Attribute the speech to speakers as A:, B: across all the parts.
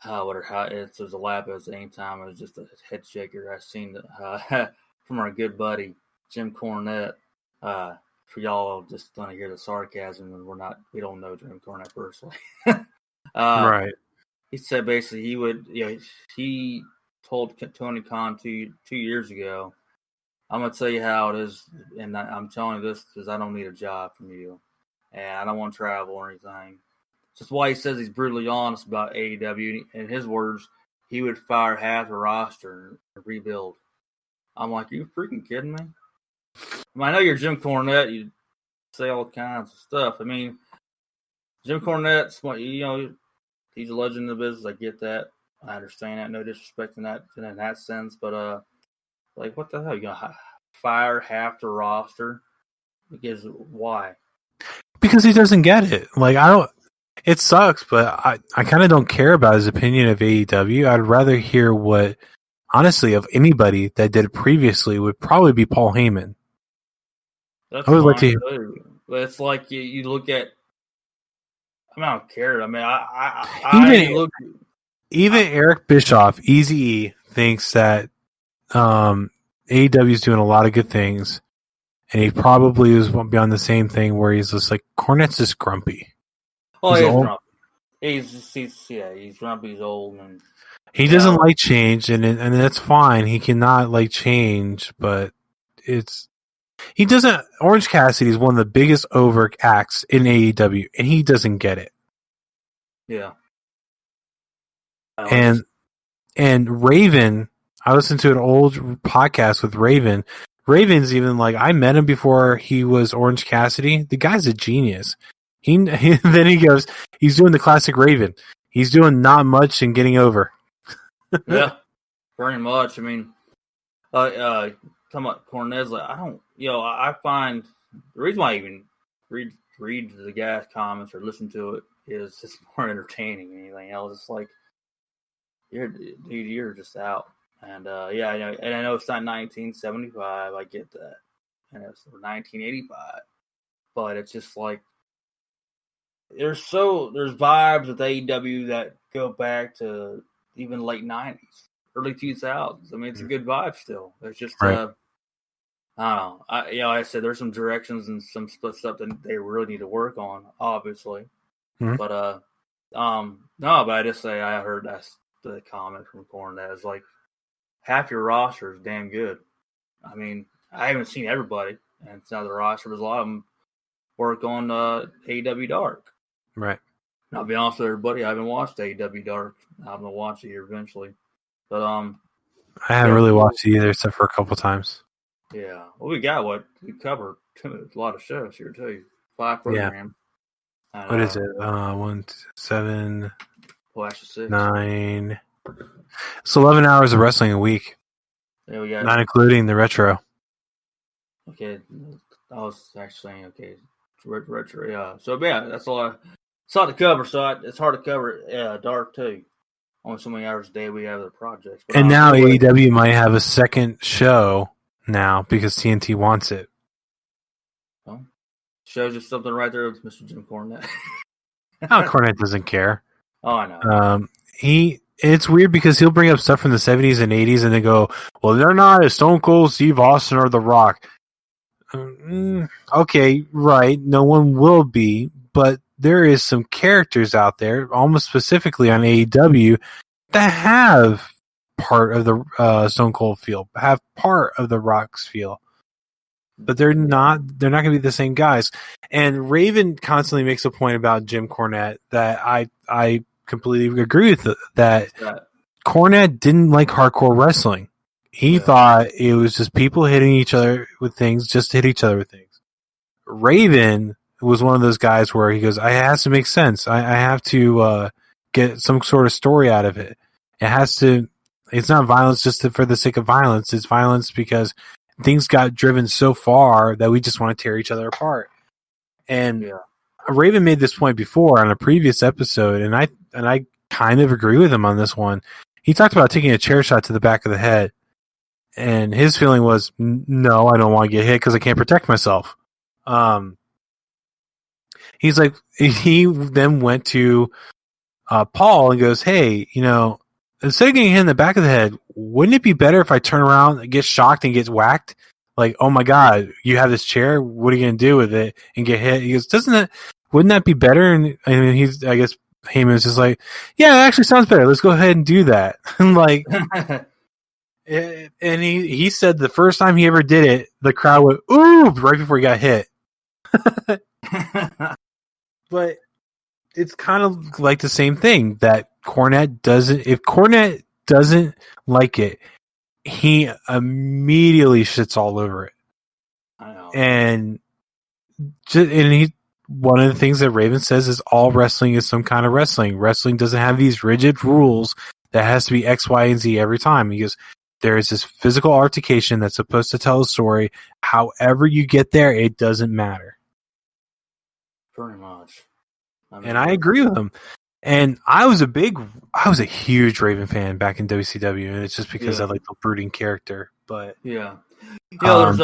A: there's a laugh at the same time. It was just a head shaker. I seen from our good buddy Jim Cornette. For y'all just want to hear the sarcasm, and we don't know Jim Cornette personally.
B: Right.
A: He said basically he told Tony Khan two years ago, I'm gonna tell you how it is, and I'm telling you this because I don't need a job from you, and I don't want to travel or anything. Just why he says he's brutally honest about AEW. In his words, he would fire half the roster and rebuild. I'm like, are you freaking kidding me? I know you're Jim Cornette. You say all kinds of stuff. I mean, Jim Cornette's, he's a legend in the business. I get that. I understand that. No disrespect in that sense. But, what the hell? You're going to fire half the roster? Because why?
B: Because he doesn't get it. It sucks, but I kind of don't care about his opinion of AEW. I'd rather hear what, honestly, of anybody that did it previously would probably be Paul Heyman.
A: That's fine too. But it's like you look at. I don't care. I mean,
B: even Eric Bischoff, Eazy-E, thinks that AEW is doing a lot of good things, and he probably is be on the same thing where he's just like Cornette's just grumpy.
A: Oh, he's grumpy. He's grumpy. He's old, and
B: he doesn't like change, and that's fine. He cannot like change, but he doesn't. Orange Cassidy is one of the biggest over acts in AEW, and he doesn't get it.
A: Yeah.
B: And Raven, I listened to an old podcast with Raven. Raven's even like, I met him before he was Orange Cassidy. The guy's a genius. Then he goes, he's doing the classic Raven. He's doing not much and getting over.
A: Yeah, very much. I mean, talking about Cornette's, I find the reason why I even read the guy's comments or listen to it is it's more entertaining than anything else. It's like, you're just out. And I know it's not 1975. I get that, and it's 1985. But it's just like there's vibes with AEW that go back to even late 90s, early 2000s. I mean, it's a good vibe still. It's just
B: right.
A: I don't know. Like I said, there's some directions and some split stuff that they really need to work on, obviously. Mm-hmm. But but I just say I heard that's the comment from Cornette is like half your roster is damn good. I mean, I haven't seen everybody, and it's not the roster, but a lot of them work on AEW Dark.
B: Right.
A: And I'll be honest with everybody, I haven't watched AEW Dark. I'm gonna watch it here eventually, but
B: I haven't really watched it either, except for a couple times.
A: Yeah, well, we covered a lot of shows here too. 5 programs.
B: Yeah. What is it? 1, 7, 9. It's 11 hours of wrestling a week.
A: Yeah, we got
B: not including the retro.
A: Okay, I was actually saying retro. Yeah, so that's all I saw to cover. So it's hard to cover Dark too. Only so many hours a day we have the projects. But
B: and now AEW might have a second show now because TNT wants it.
A: Well, shows you something right there with Mr. Jim Cornette.
B: Cornette doesn't care.
A: Oh, I know.
B: It's weird because he'll bring up stuff from the 70s and 80s and then go, well, they're not as Stone Cold, Steve Austin, or The Rock. Okay, right. No one will be, but there is some characters out there, almost specifically on AEW, that have part of the Stone Cold feel, have part of the Rock's feel. But they're not going to be the same guys. And Raven constantly makes a point about Jim Cornette that I completely agree with that. Cornette didn't like hardcore wrestling. He thought it was just people hitting each other with things, just to hit each other with things. Raven was one of those guys where he goes, it has to make sense. I have to get some sort of story out of it. It's not violence just for the sake of violence. It's violence because things got driven so far that we just want to tear each other apart. And Raven made this point before on a previous episode, and I kind of agree with him on this one. He talked about taking a chair shot to the back of the head, and his feeling was, no, I don't want to get hit because I can't protect myself. He's like, he then went to Paul and goes, "Hey, instead of getting hit in the back of the head, wouldn't it be better if I turn around and get shocked and get whacked? Like, oh my God, you have this chair. What are you going to do with it?" And get hit. He goes, wouldn't that be better? And I guess Heyman's just like, yeah, it actually sounds better. Let's go ahead and do that. And like, and he said the first time he ever did it, the crowd went, ooh, right before he got hit. But it's kind of like the same thing that if Cornette doesn't like it, he immediately shits all over it.
A: I know.
B: And one of the things that Raven says is all wrestling is some kind of wrestling. Wrestling doesn't have these rigid rules that has to be X, Y, and Z every time. He goes, there is this physical altercation that's supposed to tell a story. However you get there, it doesn't matter.
A: Pretty much.
B: And I agree with him. And I was a huge Raven fan back in WCW, and it's just because I like the brooding character. But
A: yeah, there's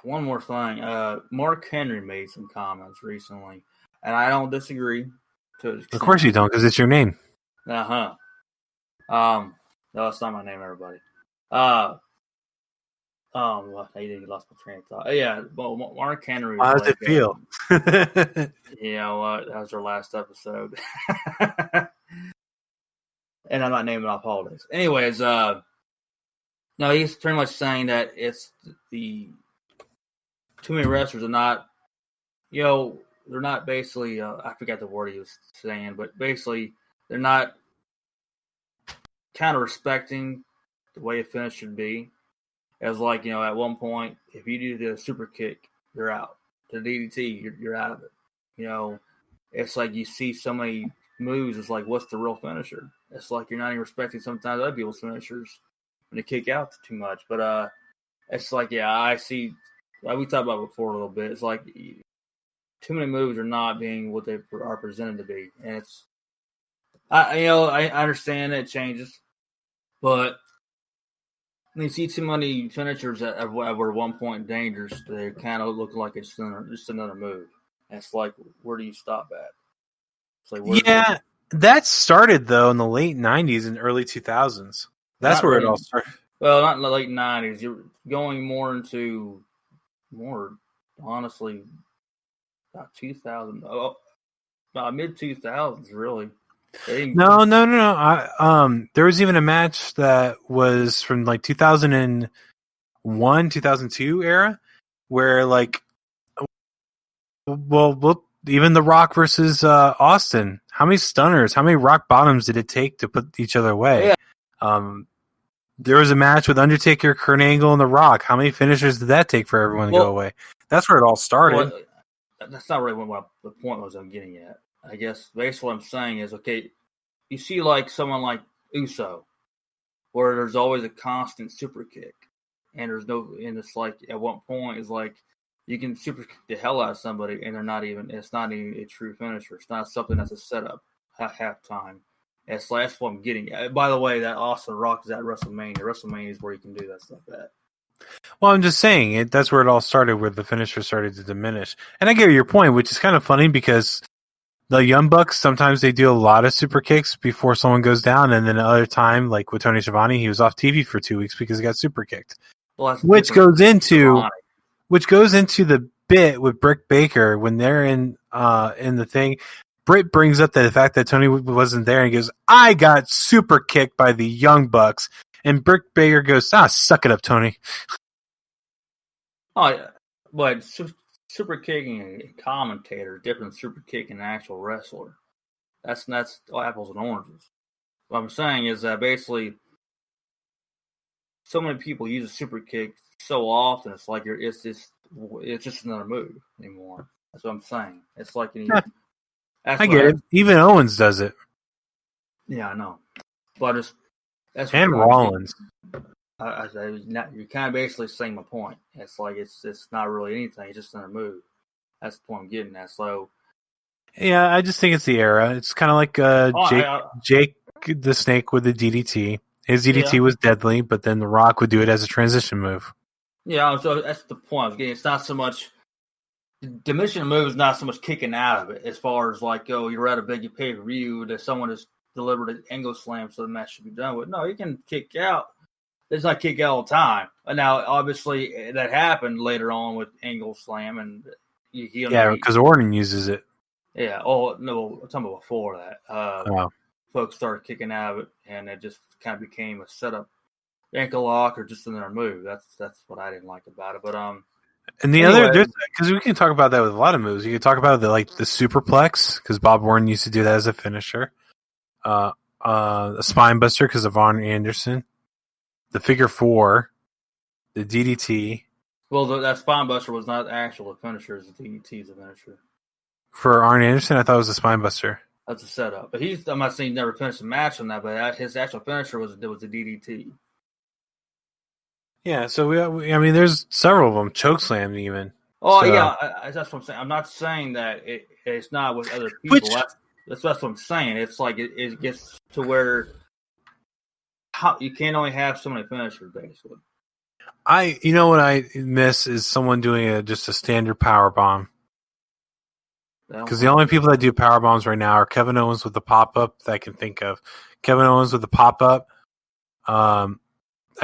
A: one more thing. Mark Henry made some comments recently, and I don't disagree.
B: Of course you don't, because it's your name.
A: No, it's not my name, everybody. You lost my train of thought. Yeah, well, Mark Henry.
B: How does it feel?
A: You know what? That was our last episode. And I'm not naming off holidays. Anyways, no, he's pretty much saying that it's the too many wrestlers are not, they're not basically, I forgot the word he was saying, but basically they're not kind of respecting the way a finish should be. As like, at one point, if you do the super kick, you're out. The DDT, you're out of it. It's like you see so many moves. It's like, what's the real finisher? It's like you're not even respecting sometimes other people's finishers when they kick out too much. But it's like, I see. Like we talked about before a little bit. It's like too many moves are not being what they are presented to be, and it's. I understand that it changes, but. When you see too many finishers that were at one point dangerous, they kind of look like it's just another move. And it's like, where do you stop at? It's like,
B: that started, though, in the late 90s and early 2000s. That's where it all started.
A: Well, not in the late 90s. You're going more, honestly, about 2000. Mid-2000s, really.
B: No. There was even a match that was from like 2001, 2002 era, where like, even The Rock versus Austin. How many stunners? How many rock bottoms did it take to put each other away? Yeah. There was a match with Undertaker, Kurt Angle, and The Rock. How many finishers did that take for everyone to go away? That's where it all started.
A: Well, that's not really what the point was I'm getting at. I guess basically what I'm saying is, okay, you see like someone like Uso, where there's always a constant super kick, and it's like at one point it's like you can super kick the hell out of somebody, and it's not even a true finisher. It's not something that's a setup at halftime. That's what I'm getting at. By the way, that Austin Rock is at WrestleMania. WrestleMania is where you can do that stuff at.
B: Well, I'm just saying that's where it all started, where the finisher started to diminish. And I get your point, which is kind of funny because the Young Bucks, sometimes they do a lot of super kicks before someone goes down, and then another time, like with Tony Schiavone, he was off TV for 2 weeks because he got super kicked.
A: Well,
B: which goes into the bit with Britt Baker when they're in the thing. Britt brings up the fact that Tony wasn't there, and he goes, "I got super kicked by the Young Bucks," and Britt Baker goes, "Suck it up, Tony."
A: Oh, yeah. But super kicking a commentator is different than super kicking an actual wrestler. That's apples and oranges. What I'm saying is that basically so many people use a super kick so often, it's like it's just another move anymore. That's what I'm saying. It's like
B: I get it. Even Owens does it.
A: Yeah, I know. But
B: and Rollins.
A: You're kind of basically saying my point. It's like it's not really anything. It's just another move. That's the point I'm getting at. So,
B: yeah, I just think it's the era. It's kind of like Jake the Snake with the DDT. His DDT was deadly, but then The Rock would do it as a transition move.
A: Yeah, so that's the point I was getting. It's not so much the mission move is not so much kicking out of it as far as like, oh, you're at a big pay-per-view that someone has delivered an angle slam, so the match should be done with. No, you can kick out. It's not kick out all the time. Now, obviously, that happened later on with angle slam, and
B: because Orton uses it.
A: Yeah. Oh no, I'm talking about before that. Folks started kicking out of it, and it just kind of became a setup ankle lock or just another move. That's what I didn't like about it. But
B: and the other, because we can talk about that with a lot of moves. You can talk about the superplex, because Bob Orton used to do that as a finisher. A spine buster because of Arn Anderson. The figure four, the DDT.
A: Well, that spine buster was not actual finisher; it's the DDT's a finisher.
B: For Arn Anderson, I thought it was a spine buster.
A: That's a setup, but I'm not saying he never finished a match on that. But his actual finisher was a DDT.
B: Yeah, so I mean, there's several of them. Chokeslam even.
A: Oh, so, yeah, that's what I'm saying. I'm not saying that it's not with other people. That's what I'm saying. It's like it gets to where you can't only have so many finishers, basically.
B: What I miss is someone doing just a standard power bomb. Because the only people that do power bombs right now are Kevin Owens with the pop up that I can think of. Kevin Owens with the pop up.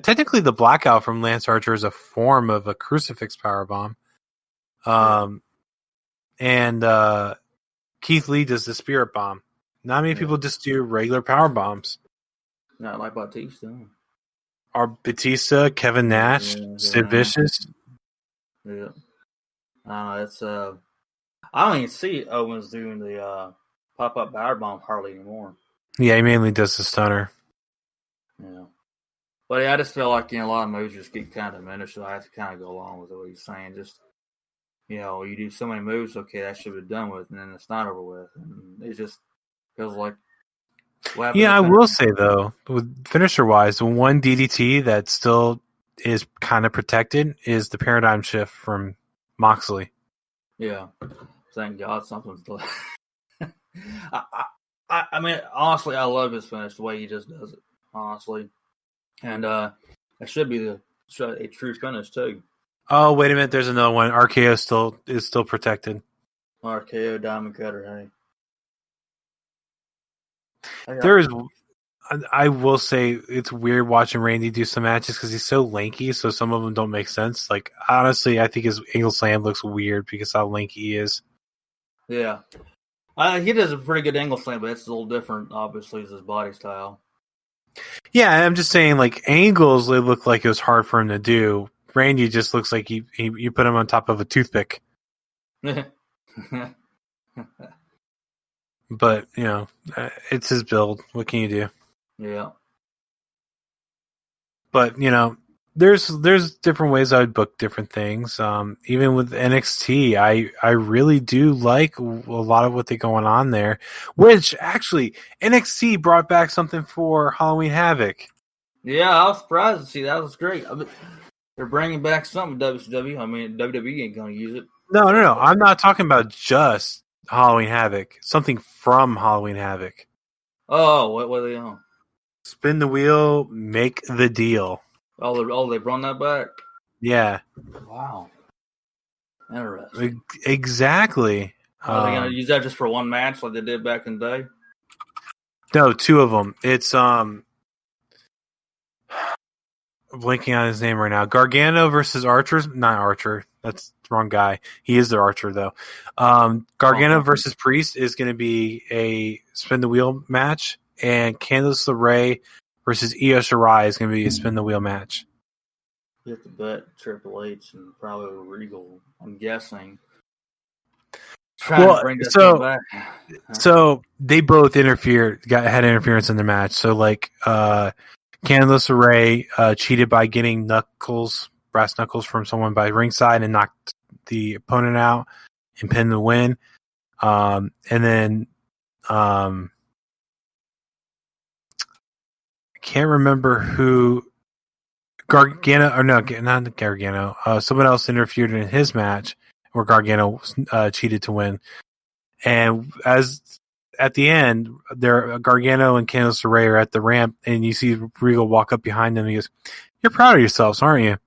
B: Technically, the blackout from Lance Archer is a form of a crucifix power bomb. And Keith Lee does the spirit bomb. Not many people just do regular power bombs.
A: Not like Batista.
B: Or Batista, Kevin Nash, Sid Vicious.
A: Yeah. It's I don't even see Owens doing the pop-up power bomb hardly anymore.
B: Yeah, he mainly does the stunner.
A: Yeah. But yeah, I just feel like, a lot of moves just get kind of diminished, so I have to kind of go along with what he's saying. Just, you do so many moves, okay, that should be done with, and then it's not over with. And it just feels like...
B: Yeah, I will say, though, with finisher-wise, the one DDT that still is kind of protected is the paradigm shift from Moxley.
A: Yeah. Thank God something's still... I mean, honestly, I love his finish, the way he just does it, honestly. And it should be a true finish, too.
B: Oh, wait a minute, there's another one. RKO is still protected.
A: RKO Diamond Cutter, hey.
B: I will say it's weird watching Randy do some matches because he's so lanky, so some of them don't make sense. Like, honestly, I think his angle slam looks weird because how lanky he is.
A: Yeah. He does a pretty good angle slam, but it's a little different, obviously, as his body style.
B: Yeah, I'm just saying, like, angles, they look like it was hard for him to do. Randy just looks like you put him on top of a toothpick. But, it's his build. What can you do?
A: Yeah.
B: But, there's different ways I would book different things. Even with NXT, I really do like a lot of what they're going on there. Which, actually, NXT brought back something for Halloween Havoc.
A: Yeah, I was surprised to see that. Was great. They're bringing back something, WCW. I mean, WWE ain't going to use it.
B: No. I'm not talking about just Halloween Havoc. Something from Halloween Havoc.
A: Oh, what are they on?
B: Spin the wheel, make the deal.
A: Oh, they brought that back?
B: Yeah.
A: Wow. Interesting.
B: Exactly.
A: Are they going to use that just for one match like they did back in the day?
B: No, two of them. It's blinking on his name right now. Gargano versus Archer. Not Archer. That's the wrong guy. He is the Archer, though. Gargano versus Priest is going to be a spin the wheel match, and Candice LeRae versus Io Shirai is going to be a spin the wheel match.
A: You have to bet Triple H and probably Regal, I'm guessing.
B: So they both had interference in the match. So, like, Candice LeRae cheated by getting brass knuckles from someone by ringside and knocked the opponent out and pinned the win. And then I can't remember who not Gargano. Someone else interfered in his match where Gargano cheated to win. And at the end, Gargano and Candice LeRae are at the ramp, and you see Regal walk up behind them. And he goes, "You're proud of yourselves, aren't you?"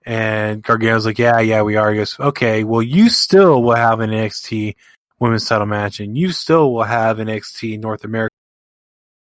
B: And Gargano's like, yeah, we are. He goes, okay, well, you still will have an NXT women's title match, and you still will have an NXT North American